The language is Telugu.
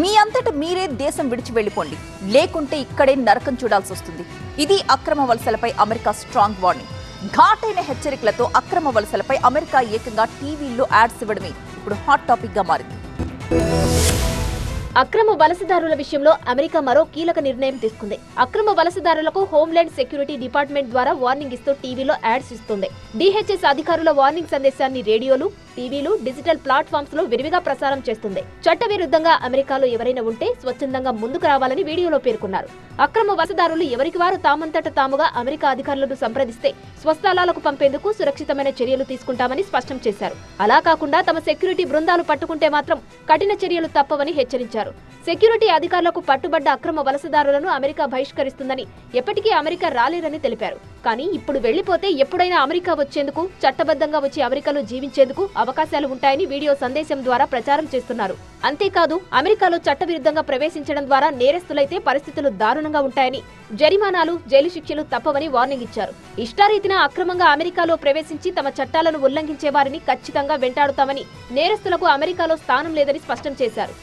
మీ అంతట మీరే దేశం విడిచి వెళ్ళిపోండి, లేకుంటే ఇక్కడే నరకం చూడాల్సి వస్తుంది. ఇది అక్రమ వలసలపై అమెరికా స్ట్రాంగ్ వార్నింగ్. ఘాటైన హెచ్చరికలతో అక్రమ వలసలపై అమెరికా ఏకంగా టీవీల్లో యాడ్స్ ఇవ్వడమే ఇప్పుడు హాట్ టాపిక్ గా మారింది. అక్రమ వలసదారుల విషయంలో అమెరికా మరో కీలక నిర్ణయం తీసుకుంది. అక్రమ వలసదారులకు హోంల్యాండ్ సెక్యూరిటీ డిపార్ట్మెంట్ ద్వారా వార్నింగ్ ఇస్తూ టీవీలో యాడ్స్ ఇస్తుంది. DHS అధికారుల వార్నింగ్ సందేశాన్ని రేడియోలు, టీవీలు, డిజిటల్ ప్లాట్ఫామ్స్ లో విరివిగా ప్రసారం చేస్తుంది. చట్టవిరుద్ధంగా అమెరికాలో ఎవరైనా ఉంటే స్వచ్ఛందంగా ముందుకు రావాలని వీడియోలో పేర్కొన్నారు. అక్రమ వలసదారులు ఎవరికి వారు తామంతట తాముగా అమెరికా అధికారులను సంప్రదిస్తే స్వస్థలాలకు పంపేందుకు సురక్షితమైన చర్యలు తీసుకుంటామని స్పష్టం చేశారు. అలా కాకుండా తమ సెక్యూరిటీ బృందాలు పట్టుకుంటే మాత్రం కఠిన చర్యలు తప్పవని హెచ్చరించారు. సెక్యూరిటీ అధికారులకు పట్టుబడ్డ అక్రమ వలసదారులను అమెరికా బహిష్కరిస్తుందని, ఎప్పటికీ అమెరికా రాలేరని తెలిపారు. కానీ ఇప్పుడు వెళ్లిపోతే ఎప్పుడైనా అమెరికా వచ్చేందుకు, చట్టబద్ధంగా వచ్చి అమెరికాలో జీవించేందుకు అవకాశాలు ఉంటాయని వీడియో సందేశం ద్వారా ప్రచారం చేస్తున్నారు. అంతేకాదు, అమెరికాలో చట్టవిరుద్ధంగా ప్రవేశించడం ద్వారా నేరస్తులైతే పరిస్థితులు దారుణంగా ఉంటాయని, జరిమానాలు, జైలు శిక్షలు తప్పవని వార్నింగ్ ఇచ్చారు. ఇష్టారీతిన అక్రమంగా అమెరికాలో ప్రవేశించి తమ చట్టాలను ఉల్లంఘించే వారిని ఖచ్చితంగా వెంటాడుతామని, నేరస్తులకు అమెరికాలో స్థానం లేదని స్పష్టం చేశారు.